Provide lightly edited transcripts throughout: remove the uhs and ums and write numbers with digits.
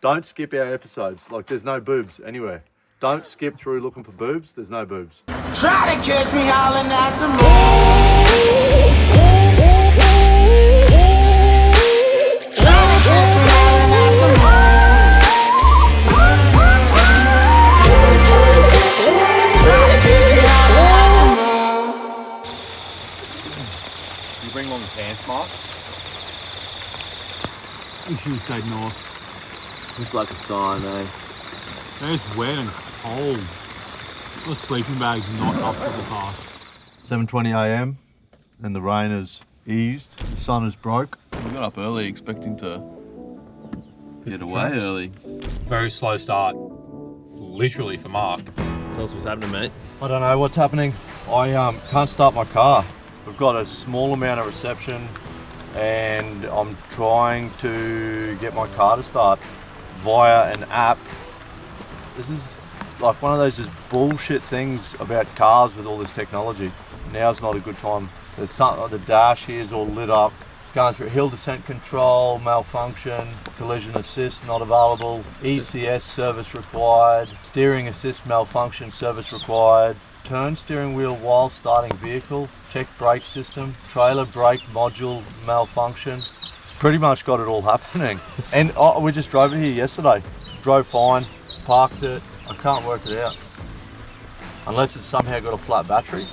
Don't skip our episodes. Like, there's no boobs anywhere. Don't skip through looking for boobs. There's no boobs. Try to catch me howling at the moon. Try to catch me howling at the moon. Try to catch me howling at the moon. You bring long pants, Mark? You should have stayed north. It's like a sign, eh? It's wet and cold. The sleeping bag's not up to the task. 7:20 a.m. and the rain has eased. The sun is broke. We got up early expecting to get away early. Very slow start, literally for Mark. Tell us what's happening, mate. I don't know what's happening. I can't start my car. We've got a small amount of reception and I'm trying to get my car to start via an app. This is like one of those just bullshit things about cars with all this technology. Now's not a good time. There's something like the dash here is all lit up. It's going through hill descent control, malfunction, collision assist not available, ECS service required, steering assist malfunction service required, turn steering wheel while starting vehicle, check brake system, trailer brake module malfunction. It's pretty much got it all happening. And we just drove it here yesterday. Drove fine, parked it. I can't work it out. Unless it's somehow got a flat battery.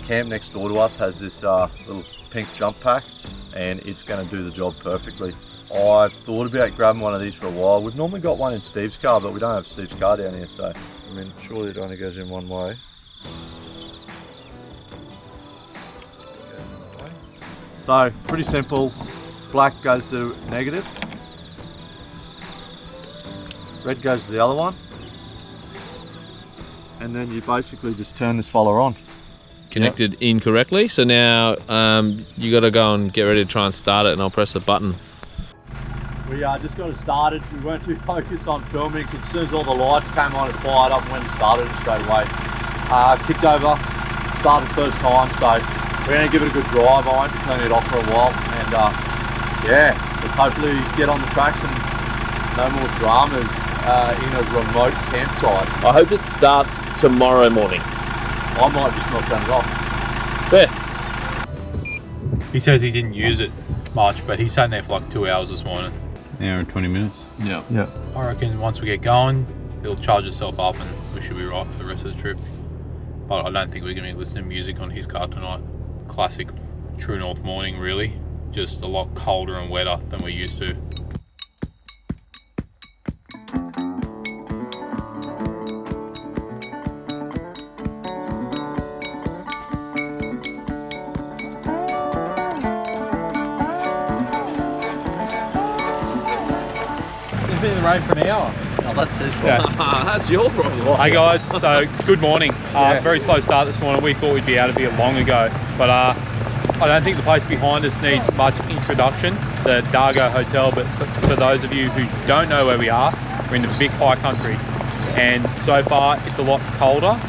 Camp next door to us has this little pink jump pack and it's going to do the job perfectly. I've thought about grabbing one of these for a while. We've normally got one in Steve's car, but we don't have Steve's car down here, so I mean, surely it only goes in one way. So, pretty simple. Black goes to negative. Red goes to the other one. And then you basically just turn this fella on. Connected incorrectly, so now you got to go and get ready to try and start it, and I'll press the button. We just got it started. We weren't too focused on filming because as soon as all the lights came on, it fired up and went and started it straight away. Kicked over, started first time, so we're going to give it a good drive. I won't be turning it off for a while, and yeah, let's hopefully get on the tracks and no more dramas in a remote campsite. I hope it starts tomorrow morning. I might just not turn it off. Yeah. He says he didn't use it much, but he sat there for like 2 hours this morning. An hour and 20 minutes. Yeah. Yeah. I reckon once we get going, it'll charge itself up and we should be right for the rest of the trip. But I don't think we're going to be listening to music on his car tonight. Classic True North morning, really. Just a lot colder and wetter than we're used to. It's been in the rain for an hour. Oh, that's his problem. Yeah. That's your problem. Hey guys, so good morning. Very slow start this morning. We thought we'd be out of here long ago, but I don't think the place behind us needs much introduction, the Dargo Hotel, but for those of you who don't know where we are, we're in the Vic High Country, and so far it's a lot colder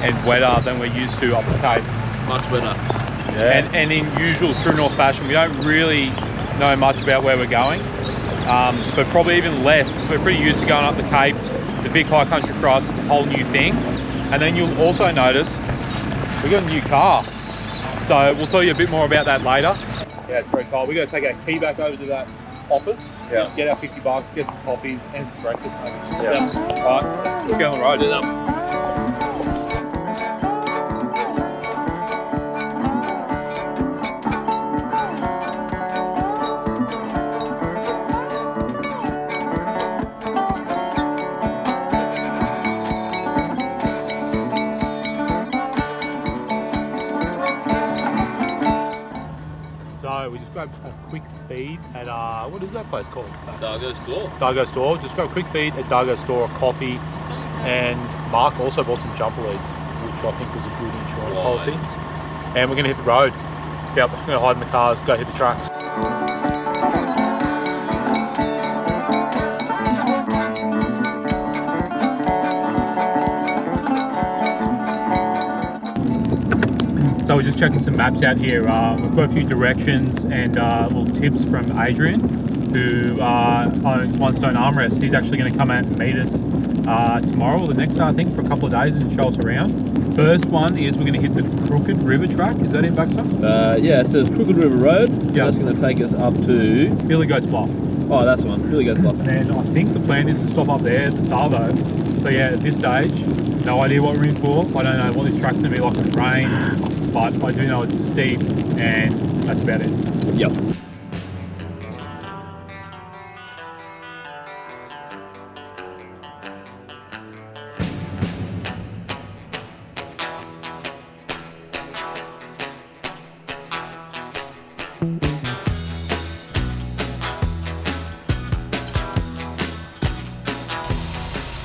and wetter than we're used to up the Cape. Much better. Yeah. And in usual True North fashion, we don't really know much about where we're going, but probably even less because we're pretty used to going up the Cape. The Vic High Country for us is a whole new thing. And then you'll also notice we got a new car. So we'll tell you a bit more about that later. Yeah, it's very cold. We're going to take our key back over to that office. Yeah. Get our $50, get some coffees and some breakfast maybe. Yeah. All right, let's go on the road. Do that. So we just grabbed a quick feed at, what is that place called? Dargo store. Dargo store. Just grab a quick feed at Dargo store, a coffee, and Mark also bought some jumper leads, which I think was a good insurance policy. And we're going to hit the road. Yep, we're going to hide in the cars, go hit the tracks. So we just checking some maps out here. We've got a few directions and little tips from Adrian, who owns One Stone Armrest. He's actually going to come out and meet us tomorrow or the next day, I think, for a couple of days and show us around. First one is we're going to hit the Crooked River track. Is that it, Baxter? Yeah, it says Crooked River Road. Yeah. That's going to take us up to... Billy Goat's Bluff. Oh, that's one. Billy Goat's Bluff. And then I think the plan is to stop up there at the Savo. So yeah, at this stage, no idea what we're in for. I don't know what this track's going to be like in rain, but I do know it's steep, and that's about it. Yep.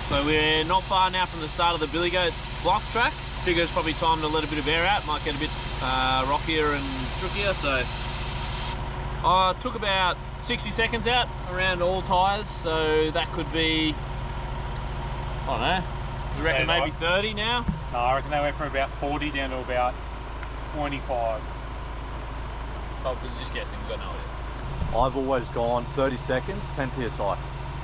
So we're not far now from the start of the Billy Goat Bluff track. Figure it's probably time to let a bit of air out. Might get a bit rockier and trickier. So I took about 60 seconds out around all tyres. So that could be, I don't know, you reckon maybe 30 now? No, I reckon they went from about 40 down to about 25. Oh, just guessing, we've got no idea. I've always gone 30 seconds, 10 psi.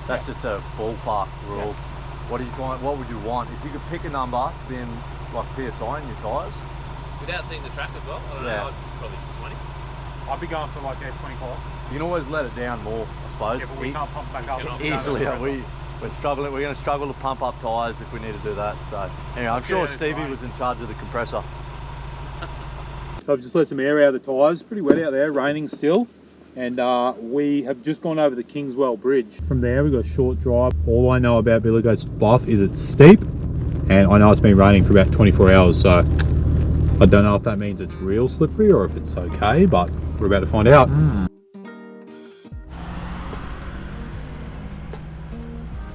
That's just a ballpark rule. Yeah. What would you want? If you could pick a number, then like PSI in your tyres? Without seeing the track as well? I don't know, I'd probably 20. I'd be going for like 25. You can always let it down more, I suppose. Yeah, but we can't pump back up. Easily, we're struggling. We're going to struggle to pump up tyres if we need to do that. So anyway, I'm sure Stevie was in charge of the compressor. So I've just let some air out of the tyres. Pretty wet out there, raining still. And we have just gone over the Kingswell Bridge. From there we've got a short drive. All I know about Billy Goat's Bluff is it's steep, and I know it's been raining for about 24 hours, so I don't know if that means it's real slippery or if it's okay, but we're about to find out.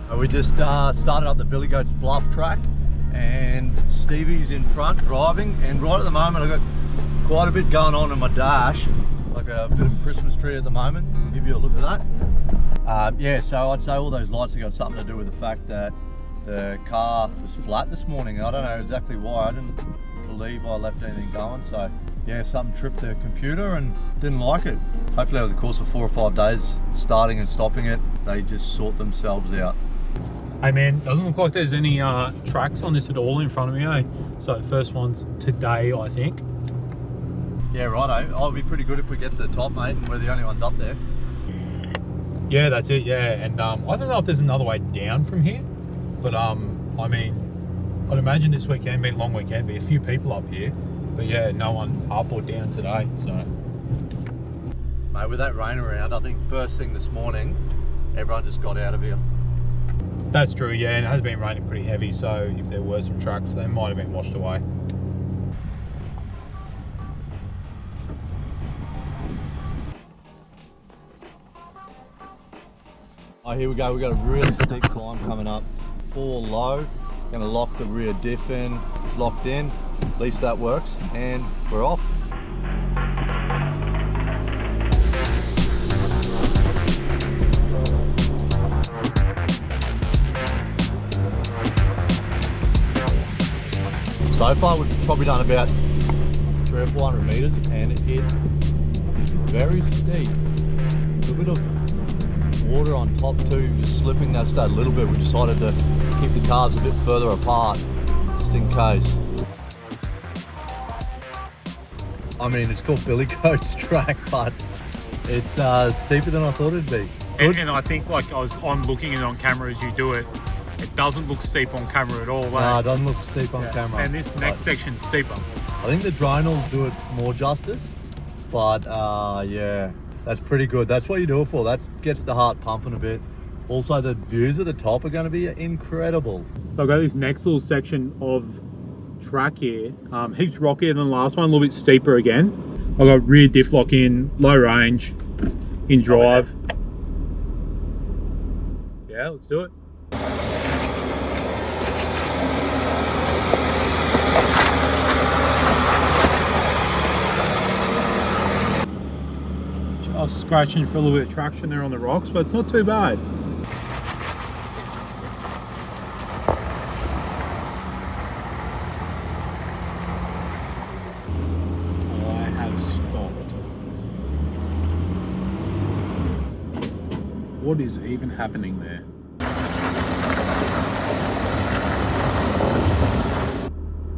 So we just started up the Billy Goat's Bluff track, and Stevie's in front driving, and right at the moment I've got quite a bit going on in my dash. Like a bit of a Christmas tree at the moment. I'll give you a look at that. Yeah, so I'd say all those lights have got something to do with the fact that the car was flat this morning. I don't know exactly why. I didn't believe I left anything going. So yeah, something tripped the computer and didn't like it. Hopefully over the course of 4 or 5 days, starting and stopping it, they just sort themselves out. Hey man, doesn't look like there's any tracks on this at all in front of me, eh? So the first one's today, I think. Yeah, righto. I'll be pretty good if we get to the top, mate, and we're the only ones up there. Yeah, that's it, yeah. And I don't know if there's another way down from here, but I mean, I'd imagine this weekend, being a long weekend, be a few people up here, but yeah, no one up or down today, so. Mate, with that rain around, I think first thing this morning, everyone just got out of here. That's true, yeah, and it has been raining pretty heavy, so if there were some trucks, they might have been washed away. Oh, here we go. We've got a really steep climb coming up. 4 low. Gonna lock the rear diff in. It's locked in. At least that works. And we're off. So far we've probably done about 300 or 400 meters, and it is very steep. A little bit of water on top too, just slipping just a little bit. We decided to keep the cars a bit further apart, just in case. I mean, it's called Billy Goat's track, but it's steeper than I thought it'd be. And I think, like, I'm looking at it on camera as you do it, it doesn't look steep on camera at all. No, it doesn't look steep on camera. And this next section's steeper. I think the drone will do it more justice, but yeah. That's pretty good. That's what you do it for. That gets the heart pumping a bit. Also, the views at the top are going to be incredible. So I've got this next little section of track here. Heaps rockier than the last one, a little bit steeper again. I've got rear diff lock in, low range, in drive. Yeah, let's do it. I was scratching for a little bit of traction there on the rocks, but it's not too bad. What is even happening there?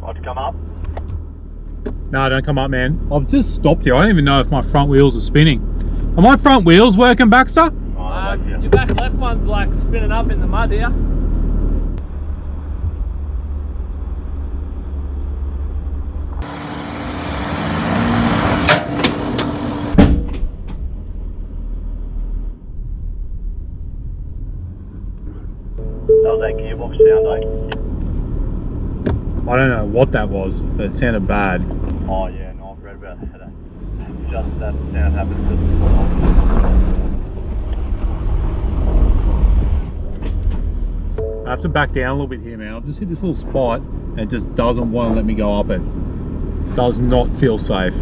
Want to come up? No, don't come up, man. I've just stopped here. I don't even know if my front wheels are spinning. Are my front wheels working, Baxter? Your back left one's like spinning up in the mud here. That was that gearbox sound, eh? I don't know what that was, but it sounded bad. Oh yeah, no, I've read about that. Just that sound happens just I have to back down a little bit here, man. I've just hit this little spot and it just doesn't want to let me go up it. Does not feel safe.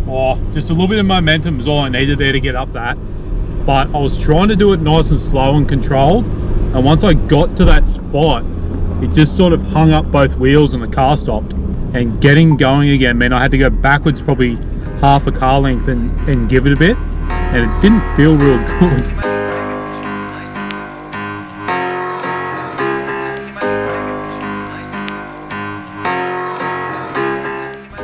Oh, just a little bit of momentum is all I needed there to get up that. But I was trying to do it nice and slow and controlled. And once I got to that spot, it just sort of hung up both wheels and the car stopped. And getting going again meant I had to go backwards probably half a car length and give it a bit. And it didn't feel real good.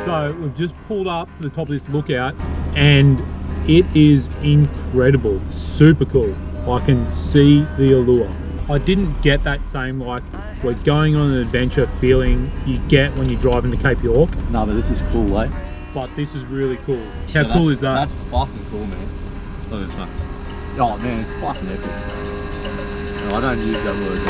So we've just pulled up to the top of this lookout and it is incredible, super cool. I can see the allure. I didn't get that same like we're going on an adventure feeling you get when you drive into Cape York. No, but this is cool, eh? But this is really cool. How cool is that? That's fucking cool, man. Look at this, man. Oh man, it's fucking epic. No, I don't use that word.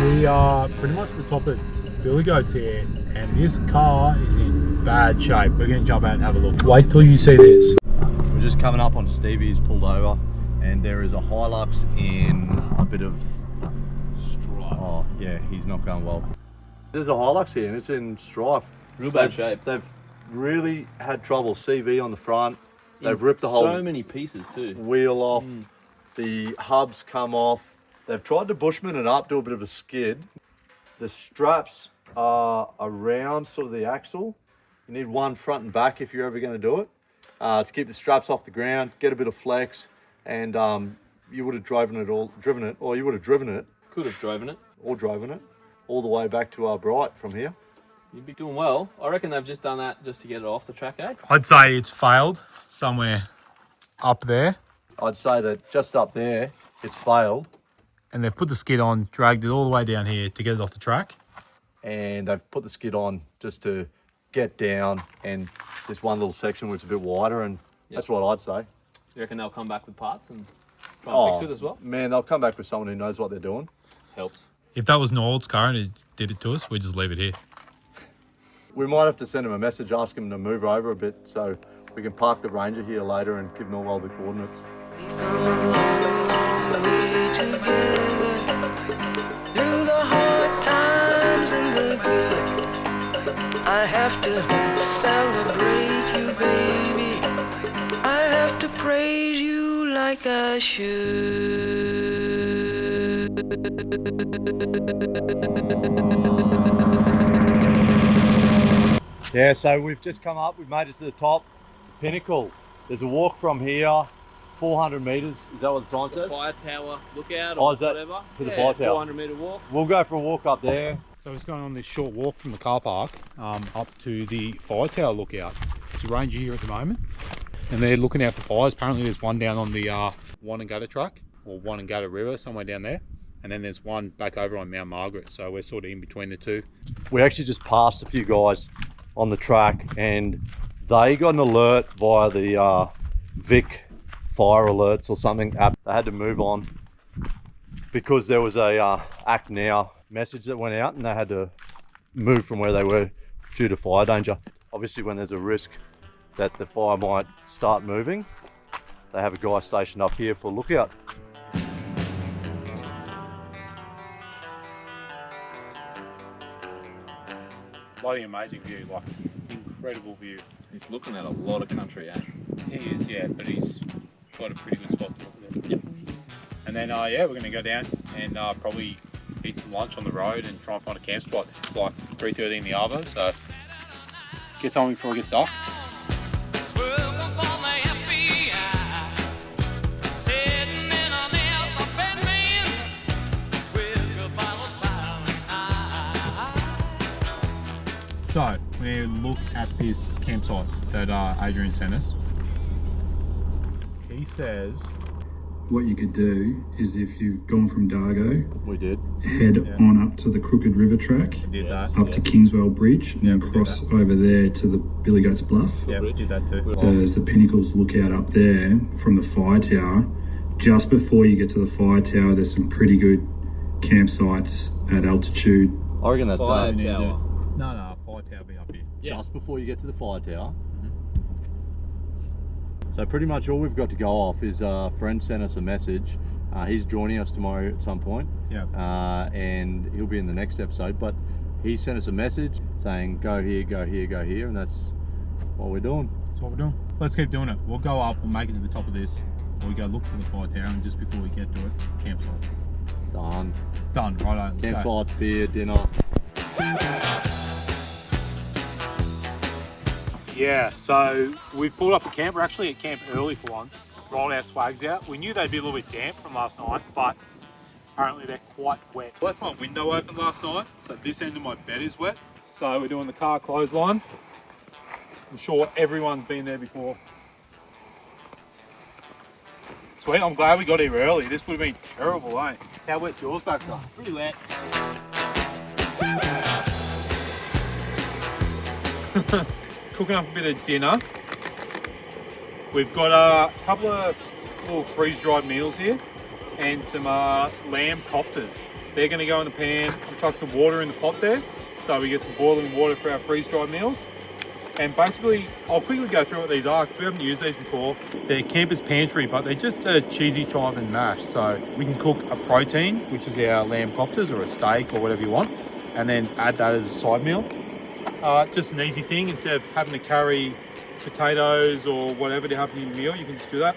We are pretty much at the top of Billy Goats here, and this car is in bad shape. We're going to jump out and have a look. Wait till you see this. We're just coming up on Stevie's, pulled over, and there is a Hilux in a bit of strife. Oh yeah, he's not going well. There's a Hilux here and it's in strife. Real bad shape. They've really had trouble. CV on the front. They've ripped the whole so many pieces too. wheel off. The hubs come off. They've tried to Bushman it up, do a bit of a skid. The straps are around sort of the axle. You need one front and back if you're ever going to do it. To keep the straps off the ground, get a bit of flex, and you would have driven it, or you would have driven it. Could have driven it. Or driven it, all the way back to Bright from here. You'd be doing well. I reckon they've just done that just to get it off the track, eh? I'd say it's failed somewhere up there. I'd say that just up there, it's failed. And they've put the skid on, dragged it all the way down here to get it off the track. And they've put the skid on just to get down, and this one little section which is a bit wider, and that's what I'd say. You reckon they'll come back with parts and try and fix it as well? Man, they'll come back with someone who knows what they're doing. Helps. If that was Noel's car and it did it to us, we'd just leave it here. We might have to send him a message, ask him to move over a bit so we can park the Ranger here later and give Norwell the coordinates. Through the hard times and the good, I have to celebrate you, baby. I have to praise you like I should. Yeah, so we've just come up, we've made it to the top, pinnacle. There's a walk from here, 400 metres, is that what the sign says? Fire tower lookout Oh, or is that whatever. to the fire tower? 400 metre walk. We'll go for a walk up there. So we're just going on this short walk from the car park up to the fire tower lookout. There's a ranger here at the moment and they're looking out for fires. Apparently there's one down on the Wanangata track or Wanangata River, somewhere down there. And then there's one back over on Mount Margaret. So we're sort of in between the two. We actually just passed a few guys on the track and they got an alert via the Vic fire alerts or something app. They had to move on because there was a act now message that went out and they had to move from where they were due to fire danger. Obviously when there's a risk that the fire might start moving, they have a guy stationed up here for lookout. bloody amazing view, like incredible view. He's looking at a lot of country, eh? He is, yeah, but he's got a pretty good spot to look at. Yep. And then, yeah, we're going to go down and probably eat some lunch on the road and try and find a camp spot. It's like 3:30 in the arvo, so get something before it gets dark. So, we look at this campsite that Adrian sent us. He says... What you could do is if you've gone from Dargo, We did. head on up to the Crooked River track, Did that. up to Kingswell Bridge, and then cross over there to the Billy Goat's Bluff. Yeah, we did that too. There's the Pinnacles lookout up there from the fire tower. Just before you get to the fire tower, there's some pretty good campsites at altitude. I reckon that's Fire that. tower. No, fire tower be up here. Yeah. Just before you get to the fire tower. So pretty much all we've got to go off is a friend sent us a message. He's joining us tomorrow at some point. Yeah. And he'll be in the next episode. But he sent us a message saying go here, go here, go here, and that's what we're doing. That's what we're doing. Let's keep doing it. We'll go up, we'll make it to the top of this, or we go look for the fire tower, and just before we get to it, campsites. Done. Done, right? Campsites, beer, dinner. Yeah, so we've pulled up a camp. We're actually at camp early for once. Rolled our swags out. We knew they'd be a little bit damp from last night, but apparently they're quite wet. I left my window open last night, so this end of my bed is wet. So we're doing the car clothesline. I'm sure everyone's been there before. Sweet, I'm glad we got here early. This would have been terrible, eh? How wet's yours, Baxter? Pretty wet. Cooking up a bit of dinner. We've got a couple of little freeze-dried meals here and some lamb cofters. They're going to go in the pan. We'll chuck some water in the pot there so we get some boiling water for our freeze-dried meals. And basically, I'll quickly go through what these are because we haven't used these before. They're campers pantry, but they're just a cheesy chive and mash. So we can cook a protein, which is our lamb cofters or a steak or whatever you want, and then add that as a side meal. Just an easy thing. Instead of having to carry potatoes or whatever to have in your meal, you can just do that.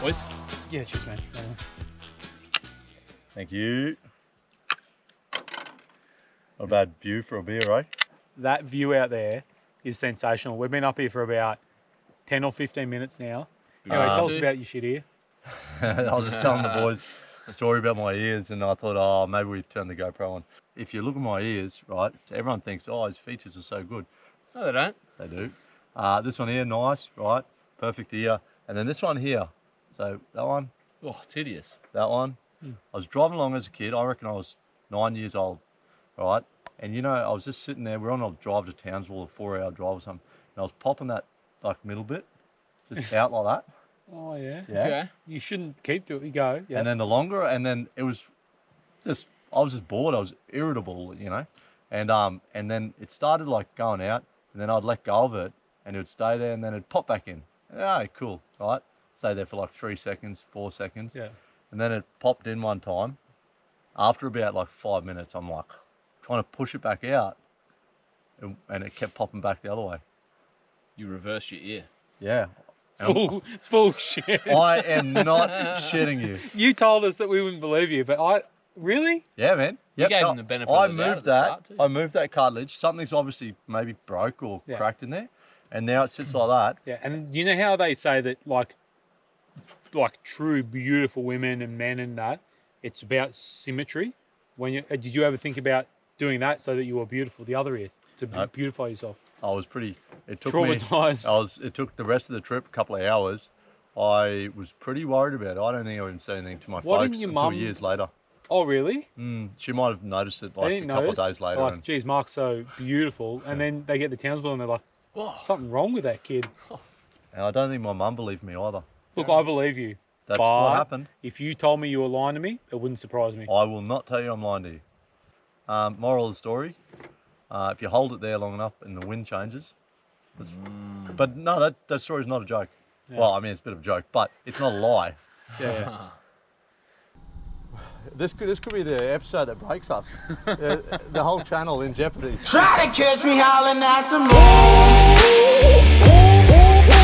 Boys? Yeah, cheers, man. Thank you. Not a bad view for a beer, right? That view out there is sensational. We've been up here for about 10 or 15 minutes now. Anyway, tell us about your shit here. I was just telling the boys a story about my ears, and I thought, oh, maybe we turn the GoPro on. If you look at my ears, right, everyone thinks, oh, his features are so good. No, they don't. They do. This one here, nice, right? Perfect ear. And then this one here. So that one, Oh, it's hideous. that one. I was driving along as a kid. I reckon I was 9 years old, right? And you know, I was just sitting there. We're on a drive to Townsville, a 4-hour drive or something. And I was popping that like middle bit, just out like that. Oh, yeah. Yeah. Okay. You shouldn't keep doing it. You go. Yeah. And then the longer, and then it was just, I was just bored. I was irritable, you know. And then it started like going out, and then I'd let go of it, and it would stay there, and then it'd pop back in. Oh, cool, right? Stay there for like 3 seconds, 4 seconds. Yeah. And then it popped in one time. After about like 5 minutes, I'm like trying to push it back out, and it kept popping back the other way. You reverse your ear. Yeah. And Bullshit. I am not shitting you. You told us that we wouldn't believe you, but really? Yeah, man. You gave him the benefit I of the doubt moved at the that. start, too. I moved that cartilage. Something's obviously maybe broke or cracked in there, and now it sits like that. Yeah, and you know how they say that like true beautiful women and men and that, it's about symmetry. when you did you ever think about doing that so that you were beautiful the other ear to Nope. beautify yourself? I was pretty. It took Traumatized. It took the rest of the trip a couple of hours. I was pretty worried about it. I don't think I even said anything to my Why didn't folks your until mum- years later. Oh, really? She might have noticed it They like a didn't couple notice. of days later. Like, and, geez, Mark's so beautiful, and then they get the Townsville and they're like, something wrong with that kid. and I don't think my mum believed me either. Look, I believe you. That's but what happened. If you told me you were lying to me, it wouldn't surprise me. I will not tell you I'm lying to you. Moral of the story: if you hold it there long enough and the wind changes, but no, that story's not a joke. Yeah. Well, I mean it's a bit of a joke, but it's not a lie. Yeah. This could be the episode that breaks us. The whole channel in jeopardy. Try to catch me howling at the moon.